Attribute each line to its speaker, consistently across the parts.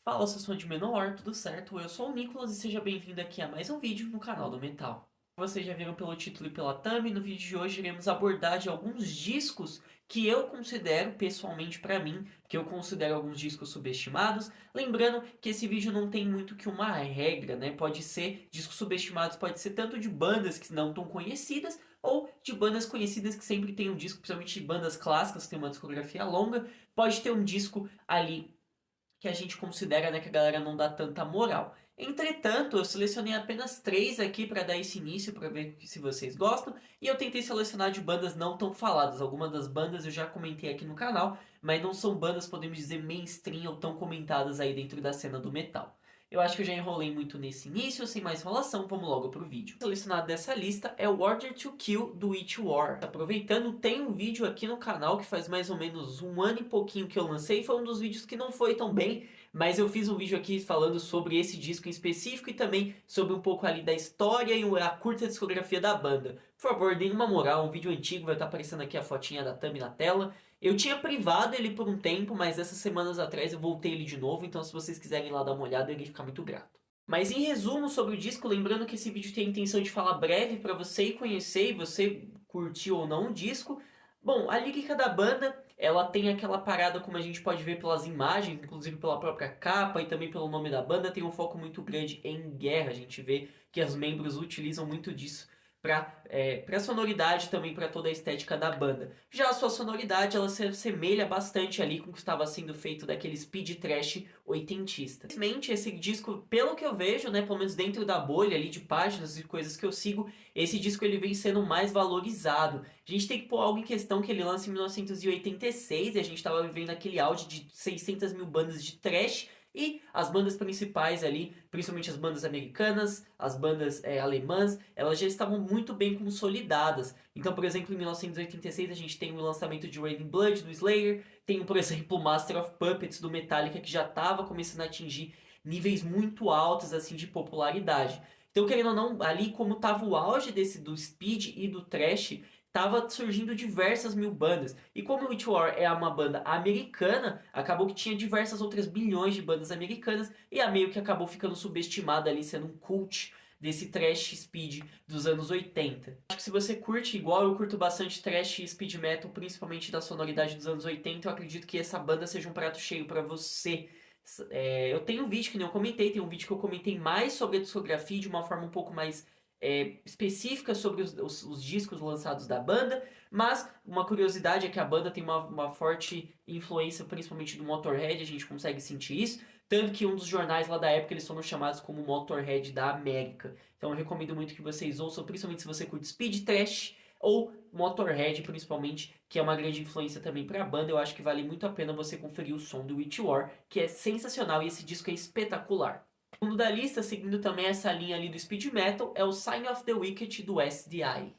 Speaker 1: Fala, seus fãs de Menor, tudo certo? Eu sou o Nicolas e seja bem-vindo aqui a mais um vídeo no canal do Metal. Vocês já viram pelo título e pela thumb, no vídeo de hoje iremos abordar de alguns discos que eu considero, pessoalmente pra mim, que eu considero alguns discos subestimados. Lembrando que esse vídeo não tem muito que uma regra, né? Pode ser, discos subestimados pode ser tanto de bandas que não tão conhecidas, ou de bandas conhecidas que sempre tem um disco, principalmente de bandas clássicas, que tem uma discografia longa, pode ter um disco ali que a gente considera, né, que a galera não dá tanta moral. Entretanto, eu selecionei apenas três aqui para dar esse início, para ver se vocês gostam, e eu tentei selecionar de bandas não tão faladas. Algumas das bandas eu já comentei aqui no canal, mas não são bandas, podemos dizer, mainstream ou tão comentadas aí dentro da cena do metal. Eu acho que eu já enrolei muito nesse início, sem mais enrolação, vamos logo pro vídeo. O selecionado dessa lista é o Order to Kill do Witch War. Aproveitando, tem um vídeo aqui no canal que faz mais ou menos um ano e pouquinho que eu lancei. Foi um dos vídeos que não foi tão bem, mas eu fiz um vídeo aqui falando sobre esse disco em específico e também sobre um pouco ali da história e a curta discografia da banda. Por favor, deem uma moral, um vídeo antigo, vai estar aparecendo aqui a fotinha da thumb na tela. Eu tinha privado ele por um tempo, mas essas semanas atrás eu voltei ele de novo, então se vocês quiserem ir lá dar uma olhada, eu iria ficar muito grato. Mas em resumo sobre o disco, lembrando que esse vídeo tem a intenção de falar breve para você ir conhecer e você curtir ou não o disco. Bom, a lírica da banda, ela tem aquela parada como a gente pode ver pelas imagens, inclusive pela própria capa e também pelo nome da banda, tem um foco muito grande em guerra. A gente vê que os membros utilizam muito disso para sonoridade, também para toda a estética da banda. Já a sua sonoridade, ela se assemelha bastante ali com o que estava sendo feito daquele speed trash oitentista. Infelizmente, esse disco, pelo que eu vejo, né, pelo menos dentro da bolha ali de páginas e coisas que eu sigo, esse disco ele vem sendo mais valorizado. A gente tem que pôr algo em questão que ele lança em 1986 e a gente estava vivendo aquele auge de 600 mil bandas de trash e as bandas principais ali, principalmente as bandas americanas, as bandas alemãs, elas já estavam muito bem consolidadas. Então, por exemplo, em 1986 a gente tem o lançamento de Raining Blood, do Slayer, tem, por exemplo, o Master of Puppets, do Metallica, que já estava começando a atingir níveis muito altos assim de popularidade. Então, querendo ou não, ali como estava o auge do speed e do thrash, tava surgindo diversas mil bandas. E como o Witchwar é uma banda americana, acabou que tinha diversas outras bilhões de bandas americanas e a meio que acabou ficando subestimada ali, sendo um cult desse thrash speed dos anos 80. Acho que se você curte, igual eu curto bastante thrash e speed metal, principalmente da sonoridade dos anos 80, eu acredito que essa banda seja um prato cheio para você. Eu tenho um vídeo que nem eu comentei, tem um vídeo que eu comentei mais sobre a discografia de uma forma um pouco mais específica sobre os discos lançados da banda, mas uma curiosidade é que a banda tem uma forte influência, principalmente do Motorhead, a gente consegue sentir isso, tanto que um dos jornais lá da época eles foram chamados como Motorhead da América. Então eu recomendo muito que vocês ouçam, principalmente se você curte speed trash ou Motorhead, principalmente, que é uma grande influência também para a banda. Eu acho que vale muito a pena você conferir o som do Witch War, que é sensacional e esse disco é espetacular. O segundo da lista, seguindo também essa linha ali do speed metal, é o Sign of the Wicked do SDI.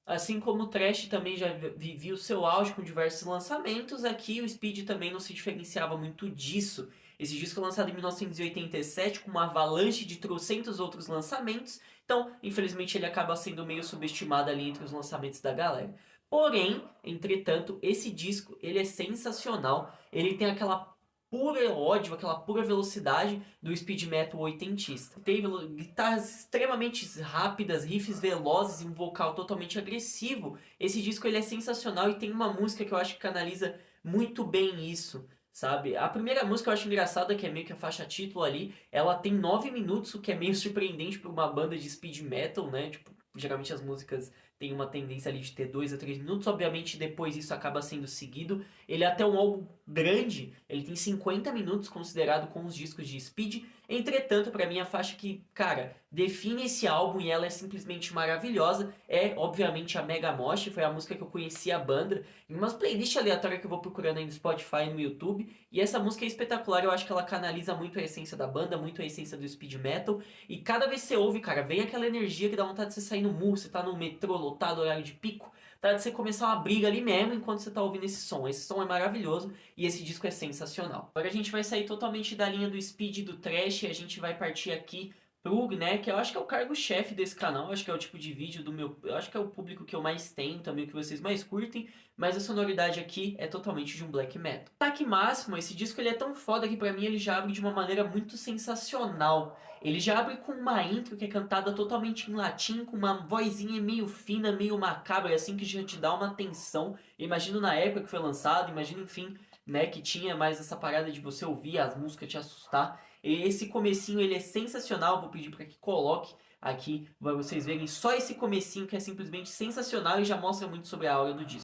Speaker 1: Assim como o thrash também já vivia o seu auge com diversos lançamentos, aqui o speed também não se diferenciava muito disso. Esse disco é lançado em 1987 com uma avalanche de trocentos outros lançamentos, então infelizmente ele acaba sendo meio subestimado ali entre os lançamentos da galera. Porém, entretanto, esse disco ele é sensacional, ele tem aquela pura ódio, aquela pura velocidade do speed metal oitentista. Tem guitarras extremamente rápidas, riffs velozes e um vocal totalmente agressivo. Esse disco ele é sensacional e tem uma música que eu acho que canaliza muito bem isso, sabe? A primeira música eu acho engraçada, que é meio que a faixa título ali. Ela tem 9 minutos, o que é meio surpreendente para uma banda de speed metal, né? Tipo, geralmente as músicas têm uma tendência ali de ter 2 a 3 minutos. Obviamente depois isso acaba sendo seguido. Ele é até um álbum grande, ele tem 50 minutos considerado com os discos de speed. Entretanto, para mim a faixa que, cara, define esse álbum e ela é simplesmente maravilhosa é, obviamente, a Mega Mosh. Foi a música que eu conheci a banda em umas playlists aleatórias que eu vou procurando aí no Spotify e no YouTube. E essa música é espetacular, eu acho que ela canaliza muito a essência da banda, muito a essência do speed metal. E cada vez que você ouve, cara, vem aquela energia que dá vontade de você sair no murro, você tá no metrô lotado, horário de pico, tá de você começar uma briga ali mesmo enquanto você tá ouvindo esse som. Esse som é maravilhoso e esse disco é sensacional. Agora a gente vai sair totalmente da linha do speed e do thrash e a gente vai partir aqui né, que eu acho que é o cargo-chefe desse canal, eu acho que é o tipo de vídeo do meu, eu acho que é o público que eu mais tenho, também o que vocês mais curtem, mas a sonoridade aqui é totalmente de um black metal. Ataque Máximo, esse disco ele é tão foda que pra mim ele já abre de uma maneira muito sensacional. Ele já abre com uma intro que é cantada totalmente em latim, com uma vozinha meio fina, meio macabra, assim, que já te dá uma tensão. Imagino na época que foi lançado, imagino, enfim, né, que tinha mais essa parada de você ouvir as músicas te assustar. E esse comecinho, ele é sensacional, vou pedir para que coloque aqui, para vocês verem só esse comecinho que é simplesmente sensacional e já mostra muito sobre a aura do disco.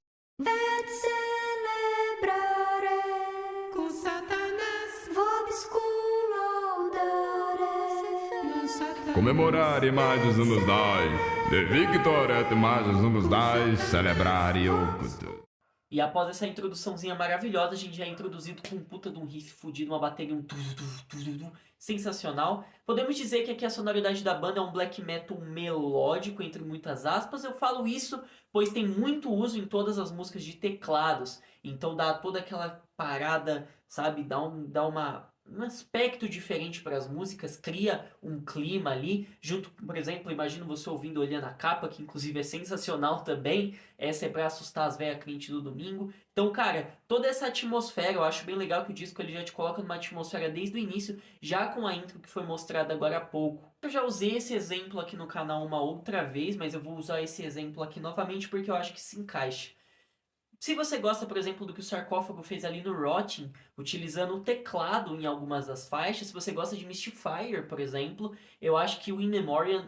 Speaker 2: Com Satanás,
Speaker 3: Comemorare mais os anos 10, de Victoria mais os anos 10, celebrare o culto.
Speaker 1: E após essa introduçãozinha maravilhosa, a gente já é introduzido com um puta de um riff fudido, uma bateria sensacional. Podemos dizer que aqui a sonoridade da banda é um black metal melódico, entre muitas aspas. Eu falo isso pois tem muito uso em todas as músicas de teclados. Então dá toda aquela parada, sabe? Dá um aspecto diferente para as músicas, cria um clima ali, junto, por exemplo, imagino você ouvindo Olhando a Capa, que inclusive é sensacional também, essa é para assustar as velhas crentes do domingo. Então, cara, toda essa atmosfera, eu acho bem legal que o disco ele já te coloca numa atmosfera desde o início, já com a intro que foi mostrada agora há pouco. Eu já usei esse exemplo aqui no canal uma outra vez, mas eu vou usar esse exemplo aqui novamente porque eu acho que se encaixa. Se você gosta, por exemplo, do que o Sarcófago fez ali no Rotting, utilizando o teclado em algumas das faixas, se você gosta de Mystifier, por exemplo, eu acho que o In Memoriam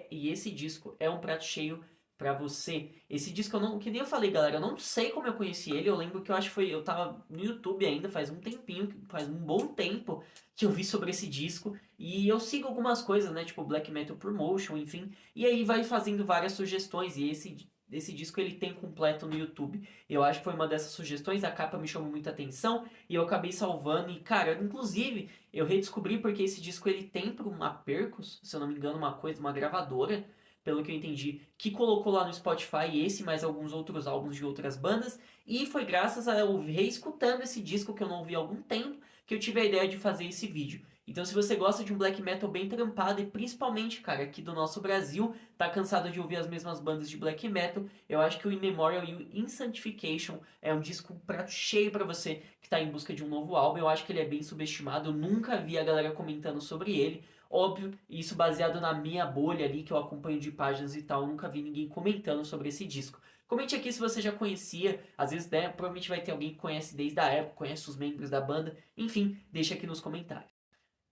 Speaker 1: e esse disco é um prato cheio pra você. Esse disco eu não, que nem eu falei, galera, eu não sei como eu conheci ele, eu lembro que eu acho que eu tava no YouTube ainda, faz um tempinho, faz um bom tempo que eu vi sobre esse disco, e eu sigo algumas coisas, né, tipo Black Metal Promotion, enfim, e aí vai fazendo várias sugestões, e esse disco ele tem completo no YouTube. Eu acho que foi uma dessas sugestões, a capa me chamou muita atenção e eu acabei salvando. E cara, inclusive, eu redescobri porque esse disco ele tem para uma Percus, se eu não me engano, uma gravadora, pelo que eu entendi, que colocou lá no Spotify esse mais alguns outros álbuns de outras bandas. E foi graças a eu reescutando esse disco que eu não ouvi há algum tempo que eu tive a ideia de fazer esse vídeo. Então, se você gosta de um black metal bem trampado e principalmente, cara, aqui do nosso Brasil, tá cansado de ouvir as mesmas bandas de black metal, eu acho que o In Memoriam e o In Sanctification é um disco prato cheio pra você que tá em busca de um novo álbum. Eu acho que ele é bem subestimado, eu nunca vi a galera comentando sobre ele. Óbvio, isso baseado na minha bolha ali, que eu acompanho de páginas e tal, eu nunca vi ninguém comentando sobre esse disco. Comente aqui se você já conhecia, às vezes, né, provavelmente vai ter alguém que conhece desde a época, conhece os membros da banda, enfim, deixa aqui nos comentários.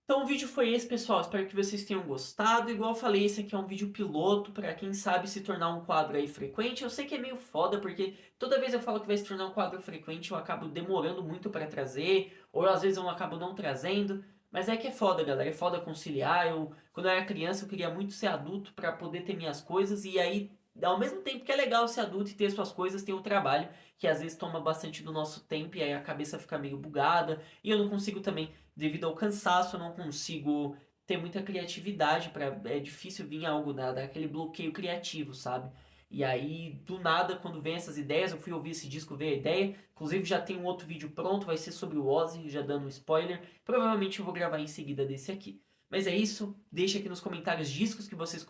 Speaker 1: Então o vídeo foi esse, pessoal, espero que vocês tenham gostado. Igual eu falei, esse aqui é um vídeo piloto para quem sabe se tornar um quadro aí frequente. Eu sei que é meio foda, porque toda vez eu falo que vai se tornar um quadro frequente, eu acabo demorando muito para trazer, ou às vezes eu acabo não trazendo. Mas é que é foda, galera, é foda conciliar. Quando eu era criança, eu queria muito ser adulto para poder ter minhas coisas, e aí, ao mesmo tempo que é legal ser adulto e ter suas coisas, tem o trabalho, que às vezes toma bastante do nosso tempo, e aí a cabeça fica meio bugada, e eu não consigo também, devido ao cansaço, eu não consigo ter muita criatividade é difícil vir algo daquele bloqueio criativo, sabe? E aí, do nada, quando vem essas ideias, eu fui ouvir esse disco, ver a ideia. Inclusive já tem um outro vídeo pronto, vai ser sobre o Ozzy, já dando um spoiler. Provavelmente eu vou gravar em seguida desse aqui. Mas é isso, deixa aqui nos comentários discos que vocês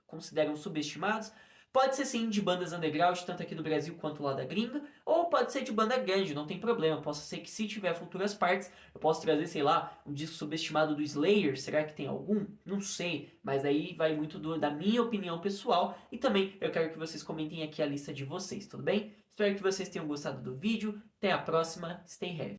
Speaker 1: consideram subestimados. Pode ser sim de bandas underground, tanto aqui do Brasil quanto lá da gringa, ou pode ser de banda grande, não tem problema. Posso ser que se tiver futuras partes, eu posso trazer, sei lá, um disco subestimado do Slayer, será que tem algum? Não sei, mas aí vai muito da minha opinião pessoal, e também eu quero que vocês comentem aqui a lista de vocês, tudo bem? Espero que vocês tenham gostado do vídeo, até a próxima, stay heavy!